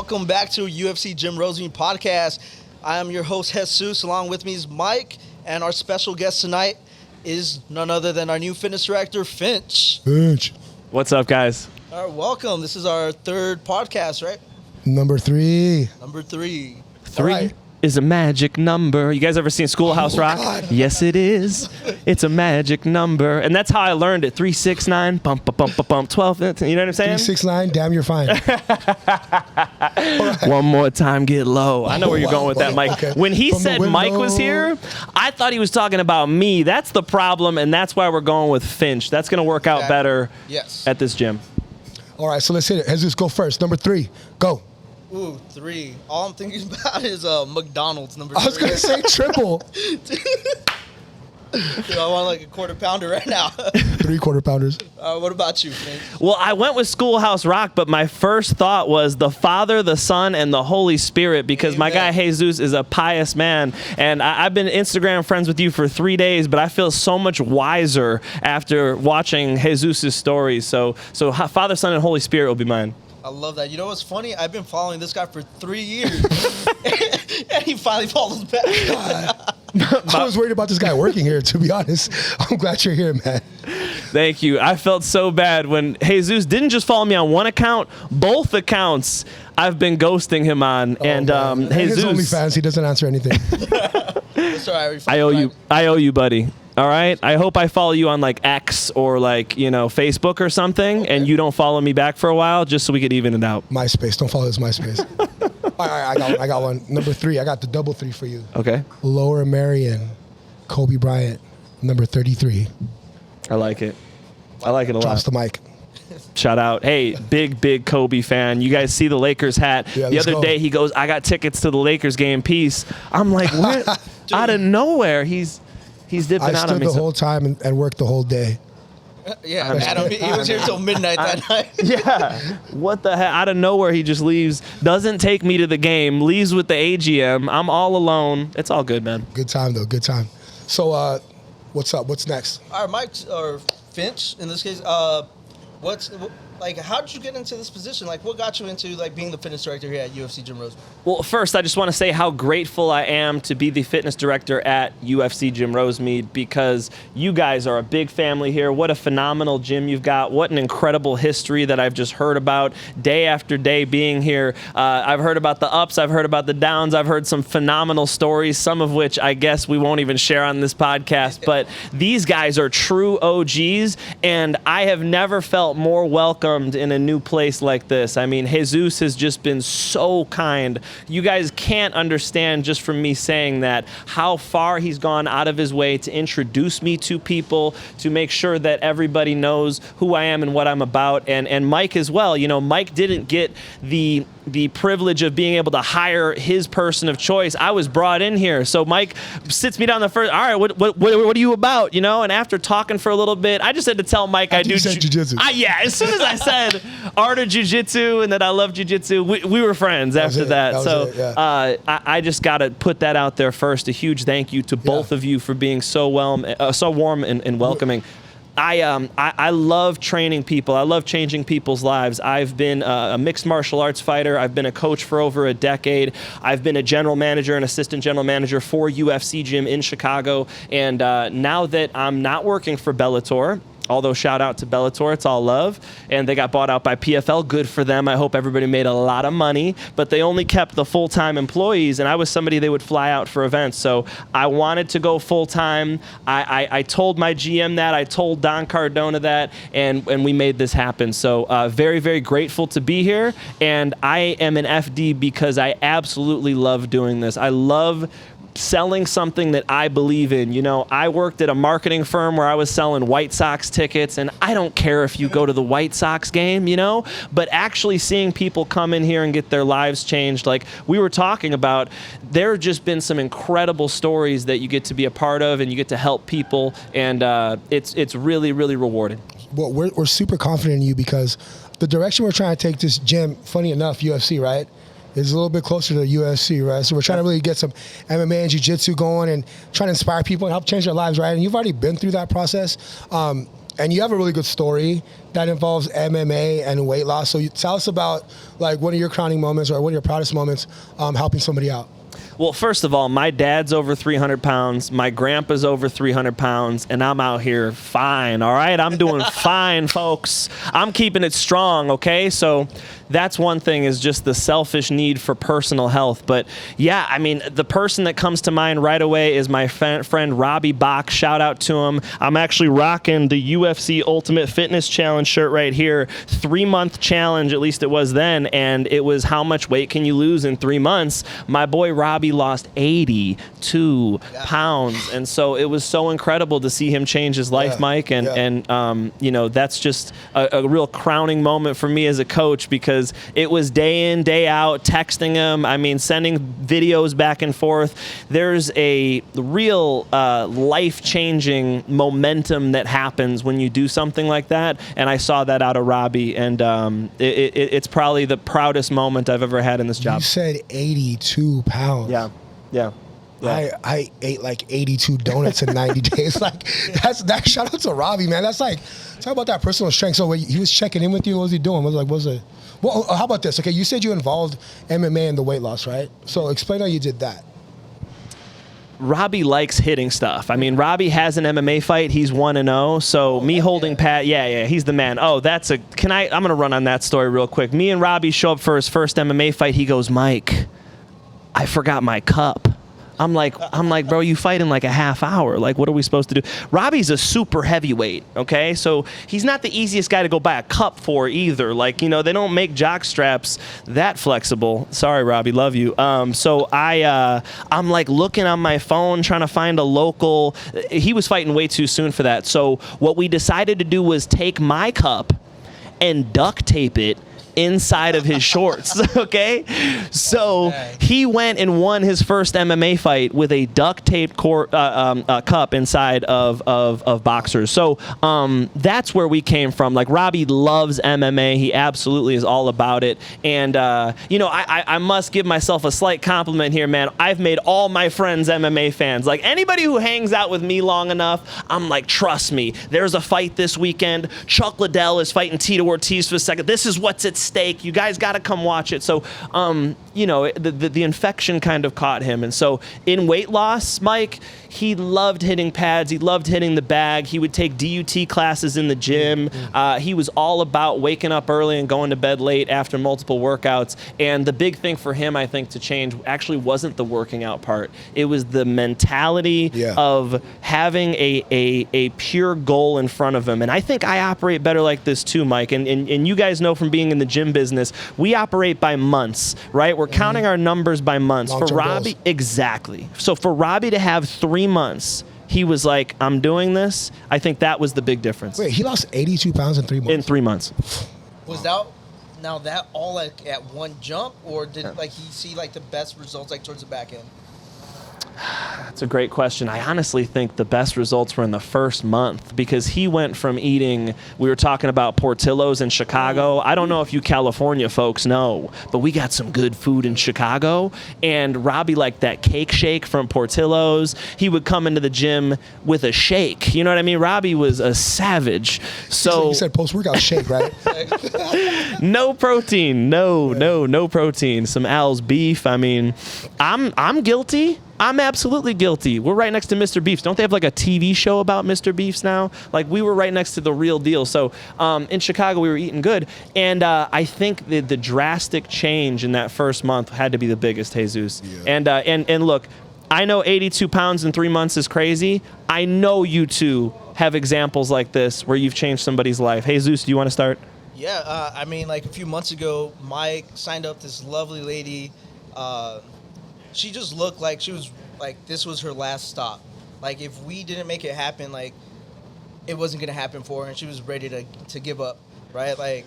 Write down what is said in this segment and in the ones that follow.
welcome back to UFC GYM Podcast. I am your host, Jesus. Along with me is Mike, and our special guest tonight is none other than our new fitness director, Finch. What's up, guys? All right, welcome. This is our third podcast, right? Number 3. Three. Three is a magic number. You guys ever seen Schoolhouse Rock? God. Yes, it is. It's a magic number. And that's how I learned it. 3, 6, 9, bump, bump, bump, bump, 12. You know what I'm saying? 3, 6, 9, damn, you're fine. One more time, get low. I know where you're going with that, Mike. Okay. When he From the said Mike was here, I thought he was talking about me. That's the problem, and that's why we're going with Finch. That's going to work out better at this gym. All right, so let's hit it. Jesus, go first. Number 3, go. Ooh, 3. All I'm thinking about is McDonald's, number 3. I was going to say triple. Dude, I want like a quarter pounder right now. 3 quarter pounders. What about you, Finch? Well, I went with Schoolhouse Rock, but my first thought was the Father, the Son, and the Holy Spirit, because my guy Jesus is a pious man. And I've been Instagram friends with you for 3 days, but I feel so much wiser after watching Jesus' stories. So Father, Son, and Holy Spirit will be mine. I love that. You know what's funny? I've been following this guy for 3 years, and he finally follows back. I was worried about this guy working here, to be honest. I'm glad you're here, man. Thank you. I felt so bad when Jesus didn't just follow me on one account, both accounts I've been ghosting him on. And his Jesus, OnlyFans, he doesn't answer anything. Sorry, I owe you, buddy. All right. I hope I follow you on like X or like, Facebook or something, and you don't follow me back for a while just so we could even it out. MySpace. Don't follow his MySpace. All right, I got one. Number 3, I got the double 3 for you. Okay. Lower Marion, Kobe Bryant, number 33. I like it. I like it a lot. Drops the mic. Shout out. Hey, big Kobe fan. You guys see the Lakers hat. Yeah, the other day he goes, I got tickets to the Lakers game. Peace. I'm like, what? Out of nowhere, he's dipping out on me. I stood the whole time and worked the whole day. Yeah, Adam, he was here till midnight that night. Yeah. What the heck? Out of nowhere, he just leaves. Doesn't take me to the game. Leaves with the AGM. I'm all alone. It's all good, man. Good time, though. Good time. So, what's up? What's next? All right, Mike, or Finch, in this case, how did you get into this position? Like, what got you into, like, being the fitness director here at UFC GYM Rosemead? Well, first, I just want to say how grateful I am to be the fitness director at UFC GYM Rosemead, because you guys are a big family here. What a phenomenal gym you've got. What an incredible history that I've just heard about day after day being here. I've heard about the ups. I've heard about the downs. I've heard some phenomenal stories, some of which I guess we won't even share on this podcast. But these guys are true OGs, and I have never felt more welcomed in a new place like this. I mean, Jesus has just been so kind. You guys can't understand, just from me saying that, how far he's gone out of his way to introduce me to people, to make sure that everybody knows who I am and what I'm about. And Mike as well. Mike didn't get the privilege of being able to hire his person of choice. I was brought in here. So Mike sits me down the first, all right, what are you about? And after talking for a little bit, I just had to tell Mike I do jiu-jitsu. Yeah, as soon as I said art of jiu-jitsu and that I love jiu-jitsu, we were friends after that. I just got to put that out there first. A huge thank you to both of you for being so warm and welcoming. I love training people. I love changing people's lives. I've been a mixed martial arts fighter. I've been a coach for over a decade. I've been a general manager and assistant general manager for UFC GYM in Chicago. And now that I'm not working for Bellator, although shout out to Bellator, it's all love, and they got bought out by PFL. Good for them. I hope everybody made a lot of money, but they only kept the full-time employees, and I was somebody they would fly out for events. So I wanted to go full-time. I told my GM that. I told Don Cardona that, and we made this happen. So very, very grateful to be here, and I am an FD because I absolutely love doing this. I love selling something that I believe in. I worked at a marketing firm where I was selling White Sox tickets, and I don't care if you go to the White Sox game, but actually seeing people come in here and get their lives changed, like we were talking about, there have just been some incredible stories that you get to be a part of, and you get to help people, and it's really, really rewarding. Well, we're super confident in you because the direction we're trying to take this gym, funny enough, UFC, right? Is a little bit closer to the UFC, right? So we're trying to really get some MMA and jiu-jitsu going and trying to inspire people and help change their lives, right? And you've already been through that process. And you have a really good story that involves MMA and weight loss. So you tell us about like one of your crowning moments or one of your proudest moments helping somebody out. Well, first of all, my dad's over 300 pounds. My grandpa's over 300 pounds, and I'm out here fine, all right? I'm doing fine, folks. I'm keeping it strong, okay? So that's one thing, is just the selfish need for personal health. But, yeah, I mean, the person that comes to mind right away is my friend Robbie Bach. Shout out to him. I'm actually rocking the UFC Ultimate Fitness Challenge shirt right here. 3-month challenge, at least it was then, and it was how much weight can you lose in 3 months. My boy Robbie lost 82 pounds, and so it was so incredible to see him change his life, Mike, and you know, that's just a real crowning moment for me as a coach, because it was day in, day out, texting him, I mean, sending videos back and forth. There's a real life-changing momentum that happens when you do something like that, and I saw that out of Robbie, and it's probably the proudest moment I've ever had in this job. You said 82 pounds. Yeah. I ate like 82 donuts in 90 days. Like that. Shout out to Robbie, man. That's like, talk about that personal strength. So he was checking in with you. What was he doing? Well, how about this? Okay, you said you involved MMA in the weight loss, right? So explain how you did that. Robbie likes hitting stuff. I mean, Robbie has an MMA fight. He's 1-0. So me holding Pat, he's the man. Oh, I'm going to run on that story real quick. Me and Robbie show up for his first MMA fight. He goes, Mike, I forgot my cup. I'm like, bro, you fight in like a half hour. Like, what are we supposed to do? Robbie's a super heavyweight, okay? So he's not the easiest guy to go buy a cup for either. Like, you know, they don't make jock straps that flexible. Sorry, Robbie, love you. So I'm like looking on my phone, trying to find a local. He was fighting way too soon for that. So what we decided to do was take my cup and duct tape it inside of his shorts, okay? So he went and won his first MMA fight with a duct tape cup inside of boxers. So that's where we came from. Like, Robbie loves MMA. He absolutely is all about it. And, you know, I must give myself a slight compliment here, man. I've made all my friends MMA fans. Like, anybody who hangs out with me long enough, I'm like, trust me, there's a fight this weekend. Chuck Liddell is fighting Tito Ortiz for a second. This is what's at stake. You guys got to come watch it. So, you know, the infection kind of caught him. And so in weight loss, Mike, he loved hitting pads. He loved hitting the bag. He would take DUT classes in the gym. He was all about waking up early and going to bed late after multiple workouts. And the big thing for him, I think, to change actually wasn't the working out part. It was the mentality of having a pure goal in front of him. And I think I operate better like this too, Mike. And you guys know from being in the gym business, we operate by months, right? We're counting our numbers by months. Long-term for Robbie, goals. Exactly. So for Robbie to have 3 months, he was like, I'm doing this. I think that was the big difference. Wait, he lost 82 pounds in 3 months? In 3 months. Was that now that all like at one jump, or did like he see like the best results like towards the back end? That's a great question. I honestly think the best results were in the first month, because he went from eating, we were talking about Portillo's in Chicago. I don't know if you California folks know, but we got some good food in Chicago. And Robbie liked that cake shake from Portillo's. He would come into the gym with a shake. You know what I mean? Robbie was a savage. So you said post-workout shake, right? no protein. No protein. Some Al's beef. I mean, I'm guilty. I'm absolutely guilty. We're right next to Mr. Beefs. Don't they have like a TV show about Mr. Beefs now? Like, we were right next to the real deal. So in Chicago, we were eating good. And I think the drastic change in that first month had to be the biggest, Jesus. Yeah. And look, I know 82 pounds in 3 months is crazy. I know you two have examples like this where you've changed somebody's life. Jesus, do you want to start? Yeah, I mean, like a few months ago, Mike signed up this lovely lady. She just looked like she was like this was her last stop. Like, if we didn't make it happen, like it wasn't gonna happen for her, and she was ready to give up, right? Like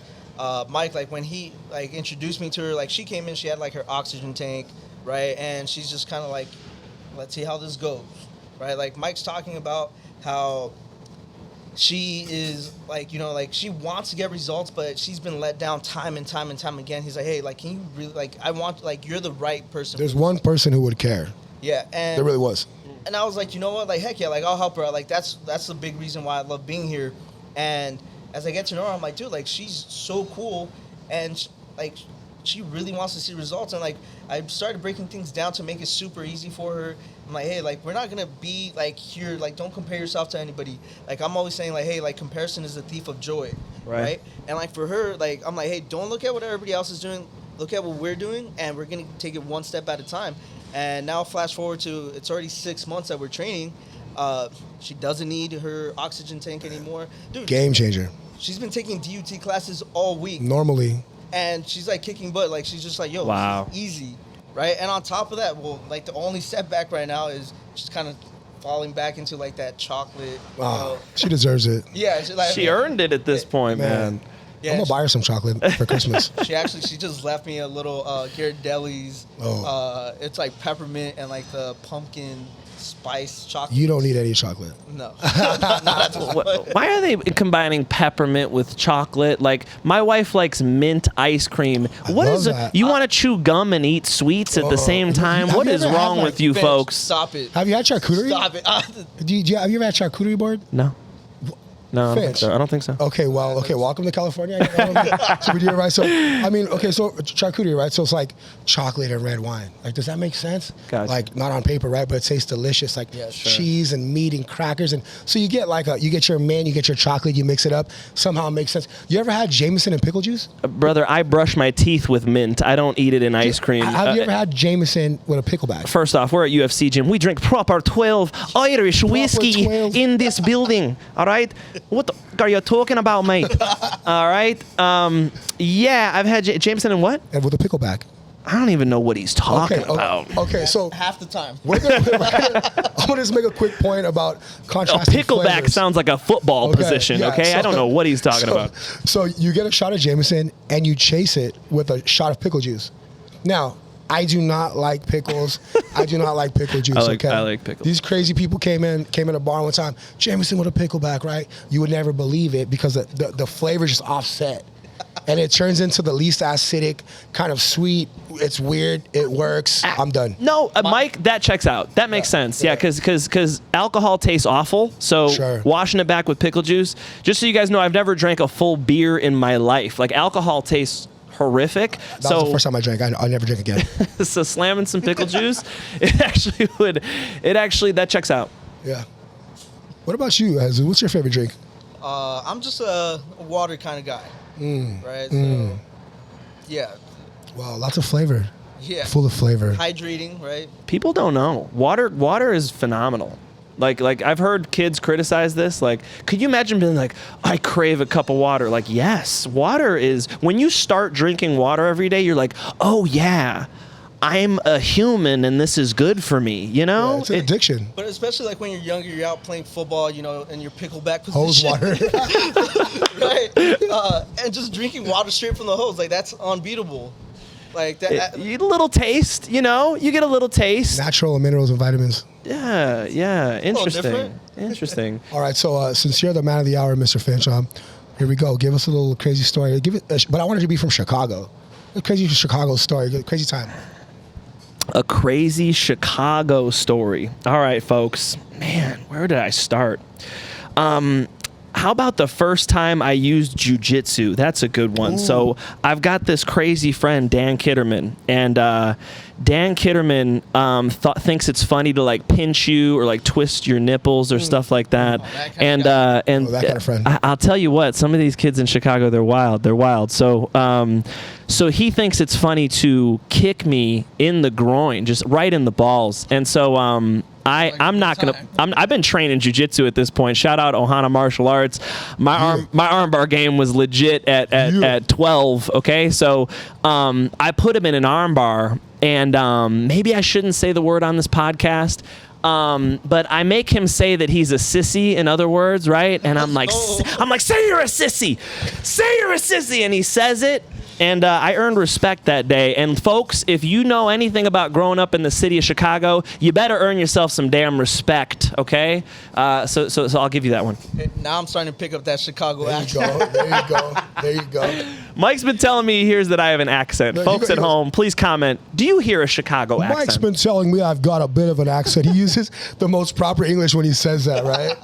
Mike, like when he like introduced me to her, like she came in, she had like her oxygen tank, right? And she's just kind of like, let's see how this goes, right? Like Mike's talking about how she is like, you know, like she wants to get results, but she's been let down time and time again. He's like, hey, like, can you really, like, I want, like, you're the right person. There's one person who would care. Yeah. And there really was. And I was like, you know what, like, heck yeah, like, I'll help her out. Like, that's the big reason why I love being here. And as I get to know her, I'm like, dude, like, she's so cool, and she really wants to see results. And like, I started breaking things down to make it super easy for her. I'm like, hey, like, we're not gonna be like here, like, don't compare yourself to anybody. Like, I'm always saying, like, hey, like, comparison is the thief of joy, right? And like, for her, like, I'm like, hey, don't look at what everybody else is doing, look at what we're doing, and we're gonna take it one step at a time. And now flash forward to, it's already 6 months that we're training. She doesn't need her oxygen tank anymore. Dude, Game changer. she's been taking DUT classes all week. Normally. And she's like kicking butt. Like, she's just like, yo, wow, easy, right? And on top of that, well, like, the only setback right now is she's kind of falling back into like that chocolate. She deserves it. Yeah, she earned it at this point, man. Yeah, I'm gonna buy her some chocolate for Christmas. She just left me a little Ghirardelli's. It's like peppermint and like the pumpkin spice chocolate. You don't need any chocolate. No. Not at this point. Why are they combining peppermint with chocolate? Like, my wife likes mint ice cream. What is it? You want to chew gum and eat sweets at the same time? What is wrong with you folks? Stop it. Have you had charcuterie? Stop it. Have you ever had charcuterie board? No. No, I don't think so. Okay, well, welcome to California. So we do it right. So, I mean, okay, so charcuterie, right? So it's like chocolate and red wine. Like, does that make sense? Gotcha. Like, not on paper, right? But it tastes delicious. Like cheese and meat and crackers. And so you get like you get your mint, you get your chocolate, you mix it up. Somehow it makes sense. You ever had Jameson and pickle juice? Brother, I brush my teeth with mint. I don't eat it in ice cream. Have you ever had Jameson with a pickleback? First off, we're at UFC GYM. We drink proper 12 Irish whiskey 12. in this building. All right? What the are you talking about, mate? All right. Yeah, I've had Jameson and what? And with a pickleback. I don't even know what he's talking about. Okay, so half the time. I'm gonna just make a quick point about contrasting pickleback flavors. sounds like a football position. Yeah, okay, I don't know what he's talking about. So you get a shot of Jameson and you chase it with a shot of pickle juice. Now, I do not like pickles. I do not like pickle juice. I like pickles. These crazy people came in a bar one time. Jameson with a pickleback, right? You would never believe it because the flavor just offset. And it turns into the least acidic, kind of sweet. It's weird. It works. I'm done. No, Mike, that checks out. That makes sense. Yeah, because alcohol tastes awful. So washing it back with pickle juice. Just so you guys know, I've never drank a full beer in my life. Like, alcohol tastes horrific. That was the first time I drank. I'll never drink again. So slamming some pickle juice, it actually that checks out. Yeah. What about you, Azu? What's your favorite drink? I'm just a water kind of guy. Right? So, yeah. Wow, lots of flavor. Yeah. Full of flavor. Hydrating, right? People don't know. Water is phenomenal. Like I've heard kids criticize this. Like, could you imagine being like, I crave a cup of water? Like, yes, water is, when you start drinking water every day, you're like, oh yeah, I'm a human and this is good for me, you know? Yeah, it's an addiction. But especially like when you're younger, you're out playing football, you know, in your pickleback position. Hose water. Right? And just drinking water straight from the hose, like, that's unbeatable. Like that. You get a little taste, you know? You get a little taste. Natural minerals and vitamins. Yeah. Interesting. All right, so since you're the man of the hour, Mr. Finch, here we go. Give us a little crazy story. But I wanted to be from Chicago. A crazy Chicago story. Crazy time. A crazy Chicago story. All right, folks. Man, where did I start? How about the first time I used jiu-jitsu? That's a good one. Ooh. So I've got this crazy friend, Dan Kitterman, and Dan Kitterman thinks it's funny to like pinch you or like twist your nipples or stuff like that. That kind of friend. I'll tell you what, some of these kids in Chicago, they're wild. So he thinks it's funny to kick me in the groin, just right in the balls. And so I've been training jiu-jitsu at this point. Shout out Ohana Martial Arts. My armbar game was legit at 12. Okay, so I put him in an armbar, and maybe I shouldn't say the word on this podcast. But I make him say that he's a sissy, in other words, right? And I'm like, say you're a sissy, and he says it. And I earned respect that day. And folks, if you know anything about growing up in the city of Chicago, you better earn yourself some damn respect, okay? So I'll give you that one. Now I'm starting to pick up that Chicago accent. There you go. Mike's been telling me he hears that I have an accent. Folks at home, please comment. Do you hear a Chicago accent? Mike's been telling me I've got a bit of an accent. He uses the most proper English when he says that, right?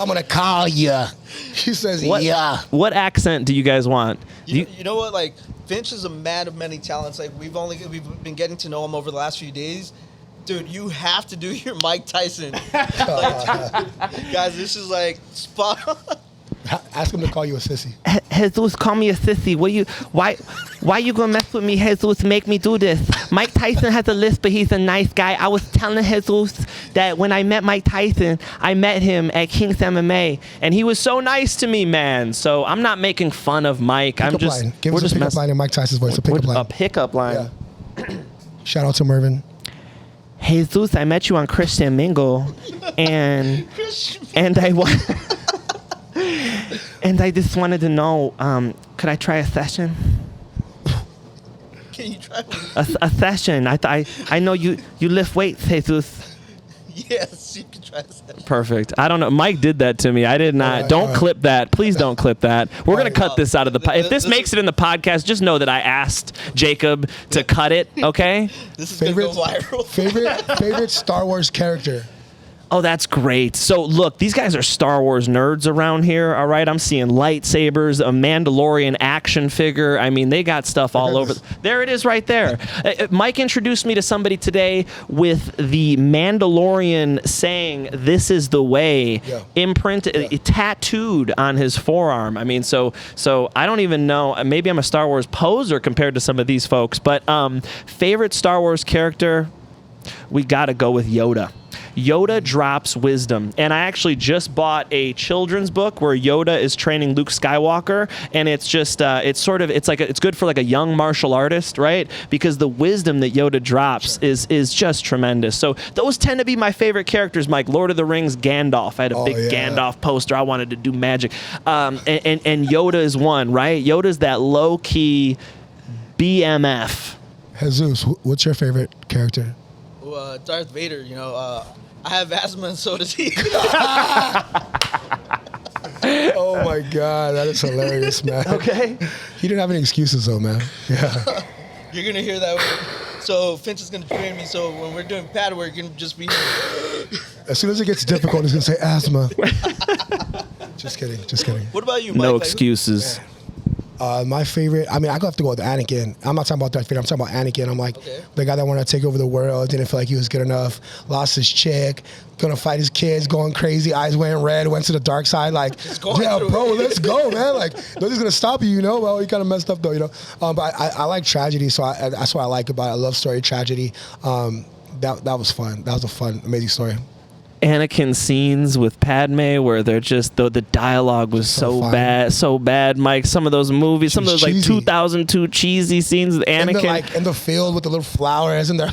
I'm gonna call you. He says, yeah. What accent do you guys want? You know what? Like, Finch is a man of many talents. Like, we've been getting to know him over the last few days. Dude, you have to do your Mike Tyson. Guys, this is like spot on. Ask him to call you a sissy. Jesus, call me a sissy. Why you gonna mess with me, Jesus? Make me do this. Mike Tyson has a list, but he's a nice guy. I was telling Jesus that when I met Mike Tyson, I met him at King's MMA, and he was so nice to me, man. So I'm not making fun of Mike. Give us a pickup line in Mike Tyson's voice. A pickup line. A pickup line. Yeah. Shout out to Mervin. Jesus, I met you on Christian Mingle, and I just wanted to know, could I try a session? Can you try a session? I know you lift weights, Jesus. Yes, you can try a session. Perfect. I don't know. Mike did that to me. I did not. Don't clip that. Please don't clip that. We're going to cut this out of the podcast. If this makes it in the podcast, just know that I asked Jacob to cut it, okay? This is going to go viral. Favorite Star Wars character? Oh, that's great. So, look, these guys are Star Wars nerds around here, all right? I'm seeing lightsabers, a Mandalorian action figure. I mean, they got stuff all over. There it is right there. Mike introduced me to somebody today with the Mandalorian saying, "This is the way," imprinted, tattooed on his forearm. I mean, so I don't even know. Maybe I'm a Star Wars poser compared to some of these folks. But favorite Star Wars character, we got to go with Yoda. Yoda drops wisdom, and I actually just bought a children's book where Yoda is training Luke Skywalker, and it's just it's good for like a young martial artist, right? Because the wisdom that Yoda drops is just tremendous. So those tend to be my favorite characters, Mike. Lord of the Rings, Gandalf. I had a big Gandalf poster. I wanted to do magic, and Yoda is one, right? Yoda's that low key BMF. Jesus, what's your favorite character? Darth Vader, I have asthma and so does he. Oh my God, that is hilarious, man. Okay. He didn't have any excuses though, man. Yeah. You're going to hear that. So Finch is going to train me, so when we're doing pad work, you're going to just be as soon as it gets difficult, he's going to say asthma. Just kidding. What about you, Mike? No excuses. My favorite, I have to go with Anakin. I'm not talking about Darth Vader. I'm talking about Anakin. I'm like, the guy that wanted to take over the world, didn't feel like he was good enough, lost his chick, gonna fight his kids, going crazy, eyes wearing red, went to the dark side. Like, yeah, bro, let's go, man. Like, nobody's gonna stop you, Well, he kind of messed up though, But I like tragedy, so that's what I like about it. I love story tragedy. That was fun. That was a fun, amazing story. Anakin scenes with Padme where they're just the dialogue was so bad, Mike. Some of those movies, some of those like 2002 cheesy scenes with Anakin in the field with the little flowers and they're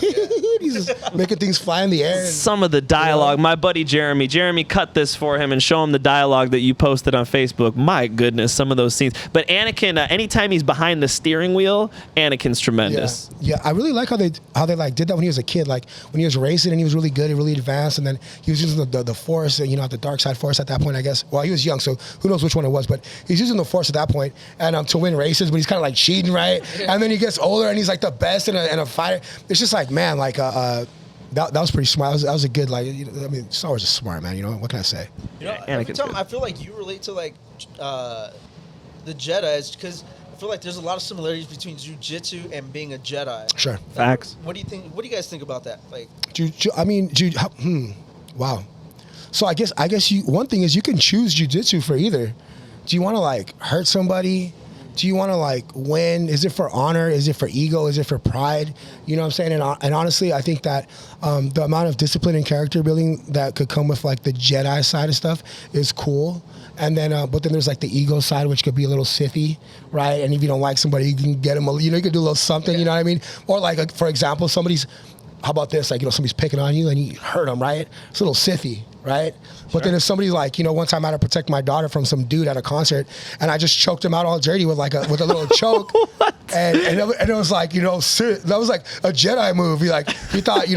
he's just making things fly in the air. Some of the dialogue, my buddy Jeremy cut this for him and show him the dialogue that you posted on Facebook. My goodness, some of those scenes. But Anakin, anytime he's behind the steering wheel, Anakin's tremendous. Yeah, I really like how they did that when he was a kid. Like when he was racing and he was really good, he really advanced, and then he was using the force, the dark side force at that point, I guess. Well, he was young, so who knows which one it was, but he's using the force at that point and to win races, but he's kind of like cheating, right? Yeah. And then he gets older and he's like the best in a fighter. It's just like, man, like that was pretty smart. That was a good, Star Wars is smart, man. What can I say? Every time I feel like you relate to like the Jedi, because I feel like there's a lot of similarities between jiu-jitsu and being a Jedi. Sure. Facts. What do you think? What do you guys think about that? Like, wow. So I guess one thing is you can choose jiu-jitsu for either. Do you want to like hurt somebody? Do you want to like win? Is it for honor? Is it for ego? Is it for pride? You know what I'm saying? And honestly, I think that the amount of discipline and character building that could come with like the Jedi side of stuff is cool. And then, but then there's like the ego side, which could be a little sithy, right? And if you don't like somebody, you can get them, you can do a little something, you know what I mean? Or like for example, how about this? Like, somebody's picking on you and you hurt them, right? It's a little sithy, right? Sure. But then if somebody's like, one time I had to protect my daughter from some dude at a concert and I just choked him out all dirty with a little choke. and it was like, that was like a Jedi move. He thought, he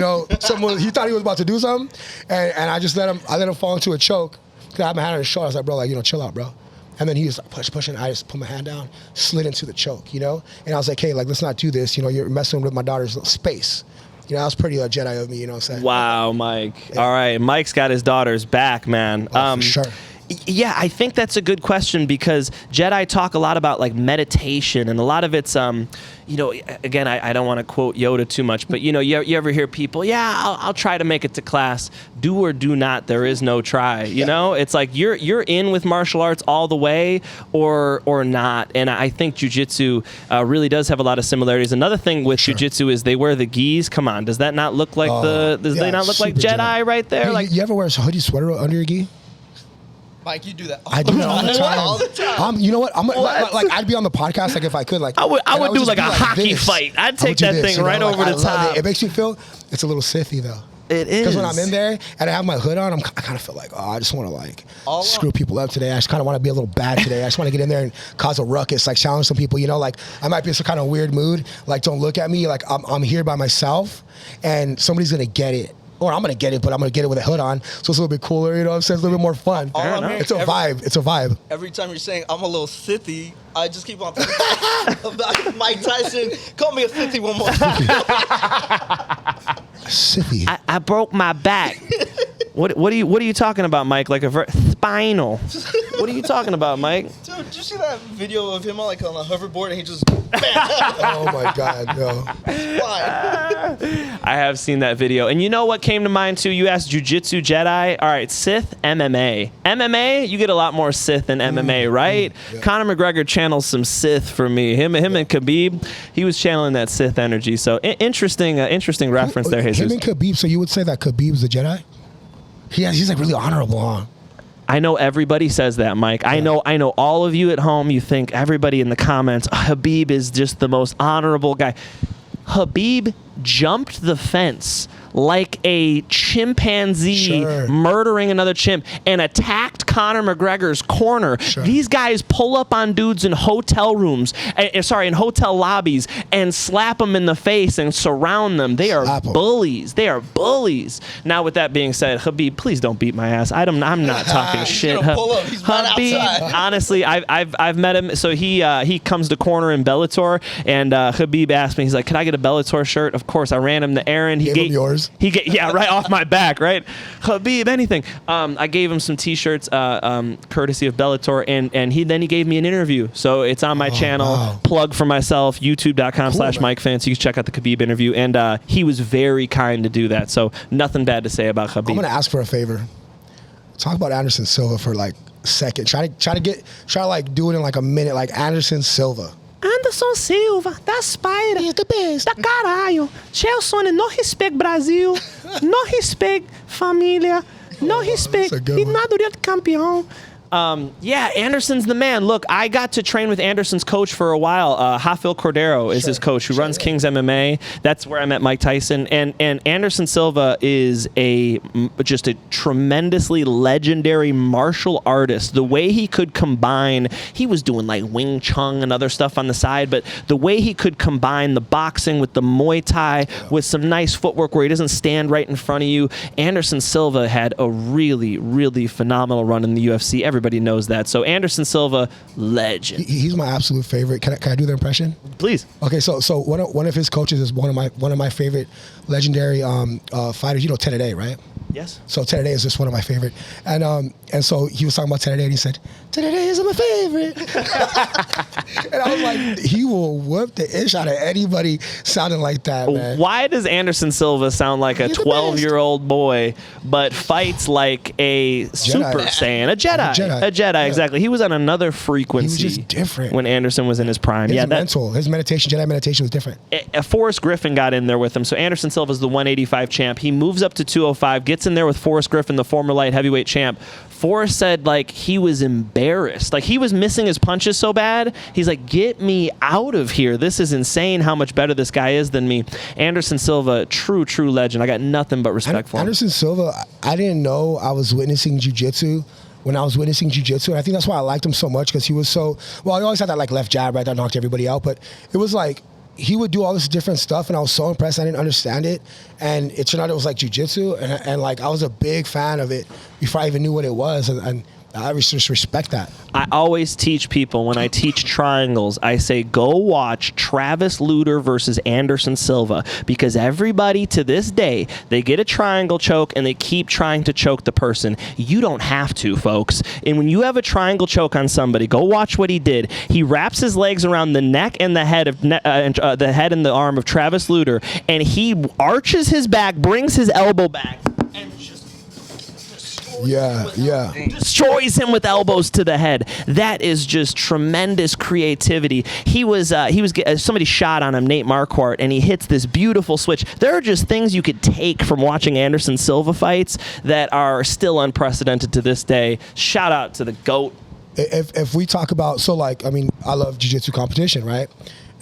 thought he was about to do something. And I just let him fall into a choke. Cause I had my hand on his shoulder. I was like, bro, chill out, bro. And then he was like pushing. I just put my hand down, slid into the choke, And I was like, hey, let's not do this. You're messing with my daughter's space. That was pretty Jedi of me, what I'm saying? Wow, Mike. Yeah. All right, Mike's got his daughter's back, man. For sure. Yeah, I think that's a good question because Jedi talk a lot about like meditation and a lot of it's, again, I don't want to quote Yoda too much, but you ever hear people, I'll try to make it to class. Do or do not. There is no try. You know, it's like you're in with martial arts all the way or not. And I think jiu-jitsu really does have a lot of similarities. Another thing with jiu-jitsu is they wear the gis. Come on, does that not look like they not look like Jedi right there? Hey, like you ever wear a hoodie sweater under your gi? Mike, you do that. I do that all the time. All the time. You know what? Like I'd be on the podcast like if I could. Like I would do like a hockey fight. I'd take that thing right over the top. It makes me feel it's a little sithy though. It is. Because when I'm in there and I have my hood on, I kind of feel like, I just want to like screw people up today. I just kind of want to be a little bad today. I just want to get in there and cause a ruckus, like challenge some people. Like I might be in some kind of weird mood. Like don't look at me. Like I'm here by myself, and somebody's gonna get it. Or I'm going to get it, but I'm going to get it with a hood on. So it's a little bit cooler, you know what I'm saying? It's a little bit more fun. It's a vibe. It's a vibe. Every time you're saying, I'm a little sithy, I just keep on thinking about Mike Tyson. Call me a sithy one more time. Sithy. I broke my back. What are you talking about, Mike? Like spinal. What are you talking about, Mike? Dude, did you see that video of him on a hoverboard and he just Oh my God, no. I have seen that video. And you know what came to mind too? You asked Jiu-Jitsu Jedi. All right, Sith, MMA. MMA, you get a lot more Sith than MMA, right? Yeah. Conor McGregor channels some Sith for me. Him and Khabib, he was channeling that Sith energy. So interesting reference there, Jesus. Him and Khabib, so you would say that Khabib's a Jedi? He's like really honorable, huh? I know everybody says that, Mike. Yeah. I know all of you at home, you think everybody in the comments, Khabib is just the most honorable guy. Khabib jumped the fence like a chimpanzee murdering another chimp and attacked Conor McGregor's corner. Sure. These guys pull up on dudes in hotel rooms, in hotel lobbies and slap them in the face and surround them. They are bullies. They are bullies. Now, with that being said, Khabib, please don't beat my ass. I'm not talking shit. Pull up. He's Khabib, honestly, I've met him. So he comes to corner in Bellator, and Khabib asked me, he's like, "Can I get a Bellator shirt?" Of course, I ran him the errand. He gave yours. Right off my back, right? Khabib, anything. I gave him some T-shirts, courtesy of Bellator, and he gave me an interview. So it's on my channel. Wow. Plug for myself, youtube.com/MikeFan. So you can check out the Khabib interview, and he was very kind to do that. So nothing bad to say about Khabib. I'm gonna ask for a favor. Talk about Anderson Silva for like a second. Try to do it in like a minute. Like Anderson Silva. Anderson Silva, da Spider, He's the best. da caralho. Chelsea no respect Brasil, no respect família, no respect. He's not the campeão. Anderson's the man. Look, I got to train with Anderson's coach for a while. Rafael Cordero is his coach who runs King's MMA. That's where I met Mike Tyson. And Anderson Silva is just a tremendously legendary martial artist. The way he could combine, he was doing like Wing Chun and other stuff on the side, but the way he could combine the boxing with the Muay Thai with some nice footwork where he doesn't stand right in front of you. Anderson Silva had a really, really phenomenal run in the UFC. Everybody knows that. So Anderson Silva, legend. He's my absolute favorite. Can I do the impression? Please. Okay, so one of his coaches is one of my favorite legendary fighters. You know Tennade, right? Yes. So Tennade is just one of my favorite, and so he was talking about Tennade, and he said, "Tennade is my favorite," and I was like, he will whoop the ish out of anybody sounding like that, man. Why does Anderson Silva sound like a 12-year-old boy, but fights like a Super Saiyan, a Jedi, Yeah. exactly? He was on another frequency. He was just different when Anderson was in his prime. His meditation, Jedi meditation was different. Forrest Griffin got in there with him. So Anderson Silva's the 185 champ. He moves up to 205, gets in there with Forrest Griffin, the former light heavyweight champ. Forrest said like he was embarrassed. Like he was missing his punches so bad. He's like, get me out of here. This is insane how much better this guy is than me. Anderson Silva, true legend. I got nothing but respect for him. Anderson Silva, I didn't know I was witnessing jiu-jitsu when I was witnessing jiu-jitsu. And I think that's why I liked him so much, because he was so, he always had that like left jab, right, that knocked everybody out. But it was like, he would do all this different stuff, and I was so impressed. I didn't understand it, and it turned out it was like jiu-jitsu, and like I was a big fan of it before I even knew what it was. And I just respect that. I always teach people when I teach triangles, I say, go watch Travis Lutter versus Anderson Silva, because everybody to this day, they get a triangle choke and they keep trying to choke the person. You don't have to, folks. And when you have a triangle choke on somebody, go watch what he did. He wraps his legs around the neck and the head of the head and the arm of Travis Lutter, and he arches his back, brings his elbow back, and just destroys him with elbows to the head. That is just tremendous creativity. He was somebody shot on him, Nate Marquardt, and he hits this beautiful switch. There are just things you could take from watching Anderson Silva fights that are still unprecedented to this day. Shout out to the GOAT. If we talk about, I love jiu-jitsu competition, right?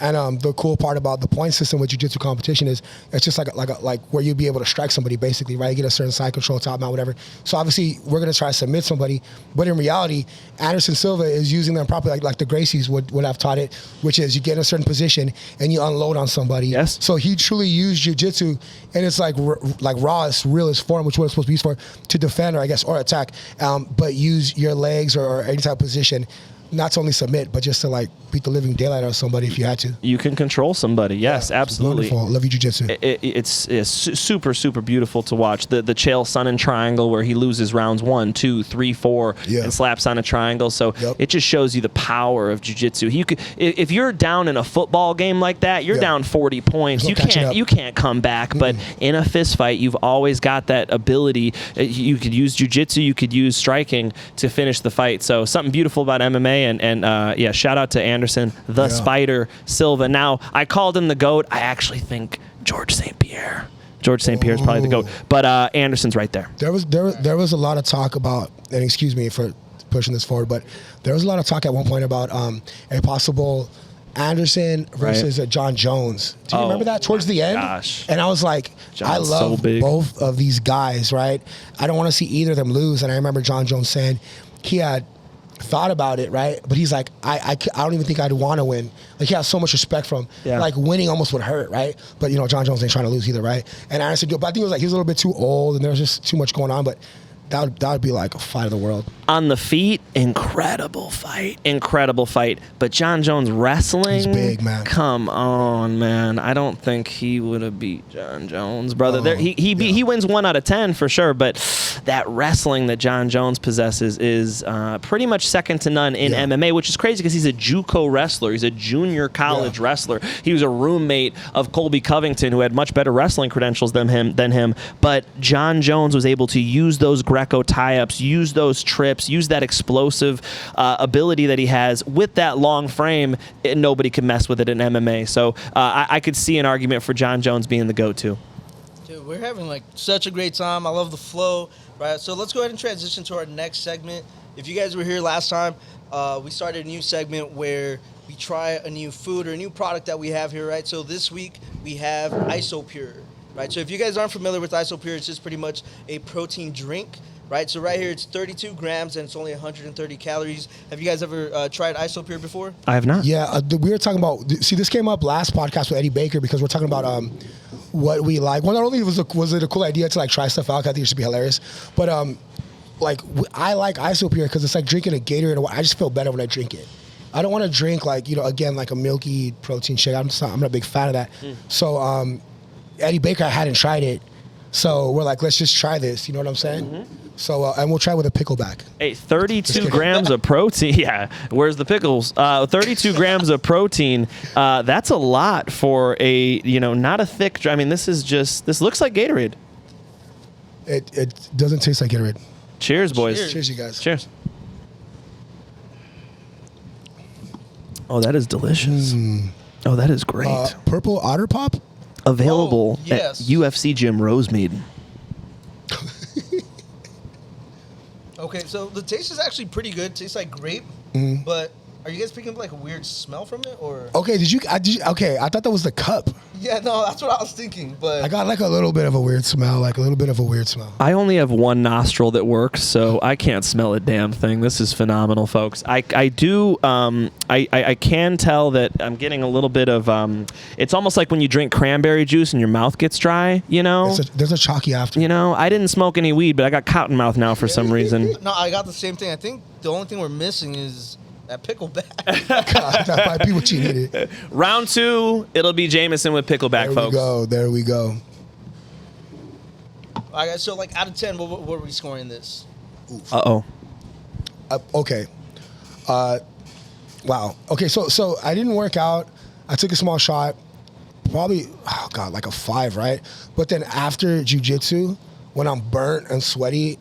And the cool part about the point system with jiu-jitsu competition is it's just like where you'd be able to strike somebody, basically, right? You get a certain side control, top mount, whatever. So obviously we're gonna try to submit somebody, but in reality, Anderson Silva is using them properly, like the Gracies would have taught it, which is you get in a certain position and you unload on somebody. Yes. So he truly used jiu-jitsu, and it's like rawest, realest form, which is what it's supposed to be used for, to defend or attack, but use your legs or any type of position, not to only submit, but just to like beat the living daylight out of somebody if you had to. You can control somebody. Yes, absolutely. Wonderful. Love you, jiu-jitsu. It's super, super beautiful to watch. The Chael Sonnen triangle where he loses rounds 1, 2, 3, 4 and slaps on a triangle. So it just shows you the power of jiu-jitsu. If you're down in a football game like that, you're down 40 points. You can't come back. Mm-hmm. But in a fist fight, you've always got that ability. You could use jiu-jitsu, you could use striking to finish the fight. So something beautiful about MMA. And shout out to Anderson, the Spider Silva. Now, I called him the GOAT. I actually think George St. Pierre. George St. Pierre is probably the GOAT. But Anderson's right there. There was a lot of talk about, and excuse me for pushing this forward, but there was a lot of talk at one point about a possible Anderson versus John Jones. Do you remember that towards the end? Gosh. And I was like, John's I love so both of these guys, right? I don't want to see either of them lose. And I remember John Jones saying he had thought about it, right? But he's like, I don't even think I'd want to win. Like, he has so much respect for him. Yeah. Like, winning almost would hurt, right? But, John Jones ain't trying to lose either, right? And Anderson, but I think it was like he was a little bit too old and there was just too much going on. But that would be like a fight of the world. On the feet, incredible fight. But John Jones wrestling, he's big, man. Come on, man. I don't think he would have beat John Jones, brother. He wins 1 out of 10 for sure. But that wrestling that John Jones possesses is pretty much second to none in MMA, which is crazy because he's a JUCO wrestler. He's a junior college wrestler. He was a roommate of Colby Covington, who had much better wrestling credentials than him. But John Jones was able to use those Greco tie-ups, use those trips, use that explosive ability that he has with that long frame. Nobody can mess with it in MMA. So I could see an argument for John Jones being the go-to. Dude, we're having like such a great time. I love the flow, right? So let's go ahead and transition to our next segment. If you guys were here last time, we started a new segment where we try a new food or a new product that we have here, right? So this week we have IsoPure, right? So if you guys aren't familiar with IsoPure, it's just pretty much a protein drink, right? So right here, it's 32 grams and it's only 130 calories. Have you guys ever tried IsoPure before? I have not. Yeah, we were talking about, this came up last podcast with Eddie Baker because we're talking about what we like. Well, not only was it a cool idea to like try stuff out, I think it should be hilarious, but I like IsoPure because it's like drinking a Gatorade. I just feel better when I drink it. I don't want to drink like a milky protein shake. I'm not a big fan of that. So Eddie Baker, I hadn't tried it. So we're like, let's just try this. You know what I'm saying? Mm-hmm. So, and we'll try with a pickleback. Hey, 32 grams of protein. Yeah, where's the pickles? 32 grams of protein. That's a lot for a, not a thick. I mean, this looks like Gatorade. It doesn't taste like Gatorade. Cheers, boys. Cheers, you guys. Cheers. Oh, that is delicious. Oh, that is great. Purple Otter Pop? Available at UFC GYM Rosemead. Okay, so the taste is actually pretty good. Tastes like grape, but Are you guys picking up like a weird smell from it, or? Okay, okay, I thought that was the cup. Yeah, no, that's what I was thinking, but I got like a little bit of a weird smell, I only have one nostril that works, so I can't smell a damn thing. This is phenomenal, folks. I can tell that I'm getting a little bit of, it's almost like when you drink cranberry juice and your mouth gets dry, you know? There's a chalky after. You know, I didn't smoke any weed, but I got cotton mouth now for some reason. No, I got the same thing. I think the only thing we're missing is that pickleback. God, that might be what you needed. Round 2, it'll be Jameson with pickleback, folks. There we go. All right, guys, so like out of 10, what are we scoring this? Uh-oh. Okay. Wow. Okay, so I didn't work out. I took a small shot. Probably, like a 5, right? But then after jiu-jitsu, when I'm burnt and sweaty,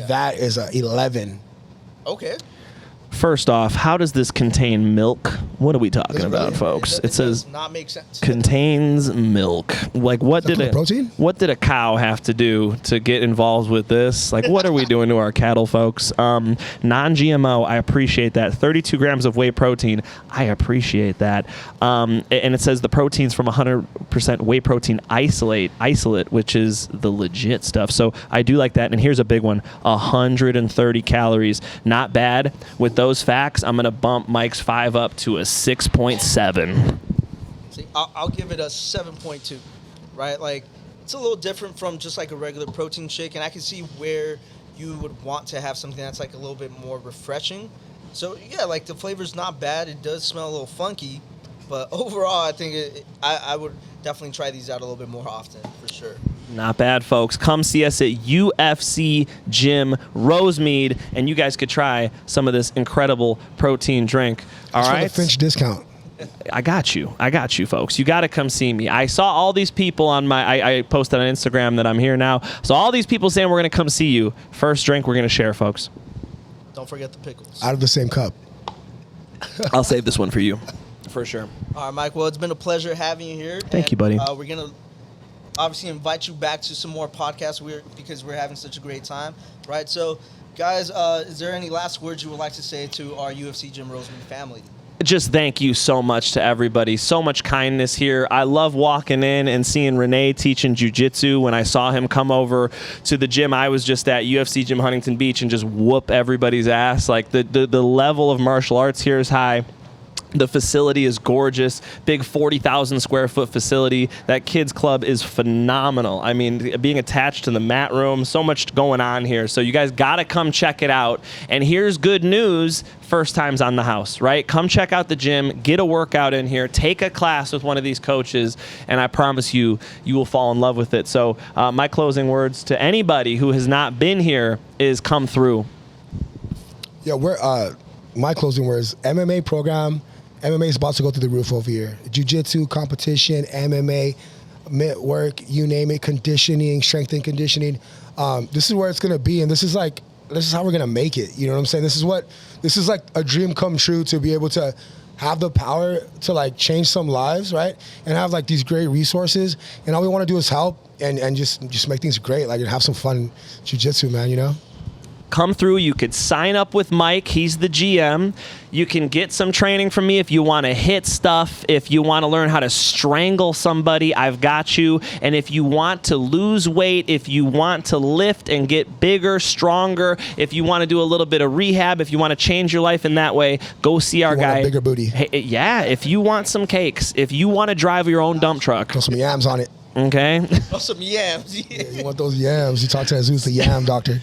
that is a 11. Okay. First off, how does this contain milk? What are we talking about, folks? It says does not make sense. Contains milk. Like what did a cow have to do to get involved with this? Like what are we doing to our cattle, folks? Non-GMO, I appreciate that. 32 grams of whey protein, I appreciate that. And it says the protein's from 100% whey protein isolate, which is the legit stuff. So I do like that. And here's a big one: 130 calories. Not bad. With those facts, I'm gonna bump Mike's 5 up to a 6.7. See, I'll give it a 7.2, right? Like, it's a little different from just like a regular protein shake, and I can see where you would want to have something that's like a little bit more refreshing. So yeah, like the flavor's not bad. It does smell a little funky, but overall, I think I would definitely try these out a little bit more often, for sure. Not bad, folks. Come see us at UFC GYM Rosemead, and you guys could try some of this incredible protein drink. All right? For the Finch discount. I got you, folks. You got to come see me. I saw all these people on I posted on Instagram that I'm here now. So all these people saying we're going to come see you. First drink we're going to share, folks. Don't forget the pickles. Out of the same cup. I'll save this one for you, for sure. All right, Mike. Well, it's been a pleasure having you here. Thank you, buddy. We're going to obviously invite you back to some more podcasts because we're having such a great time, right? So, guys, is there any last words you would like to say to our UFC GYM Rosemead family? Just thank you so much to everybody. So much kindness here. I love walking in and seeing Renee teaching jiu-jitsu. When I saw him come over to the gym I was just at, UFC GYM Huntington Beach, and just whoop everybody's ass. Like the level of martial arts here is high. The facility is gorgeous. Big 40,000 square foot facility. That kids club is phenomenal. I mean, being attached to the mat room, so much going on here. So you guys got to come check it out. And here's good news. First time's on the house, right? Come check out the gym, get a workout in here, take a class with one of these coaches, and I promise you, you will fall in love with it. So my closing words to anybody who has not been here is come through. Yeah, my closing words, MMA program. MMA is about to go through the roof over here. Jiu-jitsu, competition, MMA, mitt work, you name it, conditioning, strength and conditioning. This is where it's going to be, and this is how we're going to make it. You know what I'm saying? This is like a dream come true to be able to have the power to like change some lives, right? And have like these great resources. And all we want to do is help and just make things great, like, and have some fun jiu-jitsu, man, you know? Come through. You could sign up with Mike. He's the GM. You can get some training from me if you want to hit stuff. If you want to learn how to strangle somebody, I've got you. And if you want to lose weight, if you want to lift and get bigger, stronger, if you want to do a little bit of rehab, if you want to change your life in that way, go see our guy. A bigger booty. Hey, yeah, if you want some cakes, if you want to drive your own dump truck. Throw some yams on it. Okay. Oh, some yams. Yeah, you want those yams. You talk to Jesus, the yam doctor.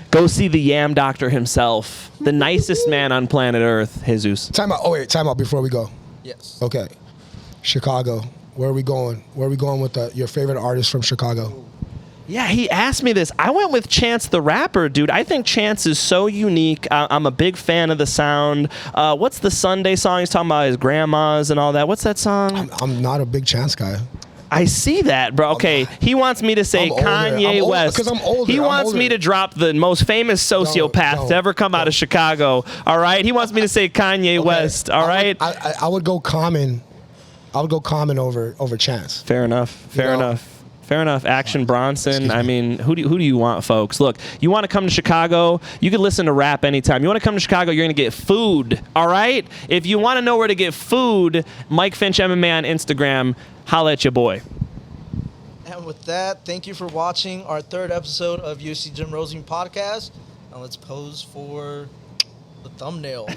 Go see the Yam Doctor himself, the nicest man on planet Earth, Jesus. Time out. Oh, wait, time out before we go. Yes. Okay. Chicago. Where are we going? Where are we going with your favorite artist from Chicago? Yeah, he asked me this. I went with Chance the Rapper, dude. I think Chance is so unique. I'm a big fan of the sound. What's the Sunday song he's talking about, his grandmas and all that? What's that song? I'm not a big Chance guy. I see that, bro. Okay, he wants me to say Kanye West. Because I'm older. He wants me to drop the most famous sociopath to ever come out of Chicago. All right? He wants me to say Kanye West. All right? I would go Common. I would go Common over Chance. Fair enough. Fair enough. Action Bronson. I mean, who do you want, folks? Look, you want to come to Chicago, you can listen to rap anytime. You want to come to Chicago, you're going to get food, all right? If you want to know where to get food, Mike Finch MMA on Instagram. Holla at your boy. And with that, thank you for watching our 3rd episode of UFC GYM Podcast. Now let's pose for the thumbnail.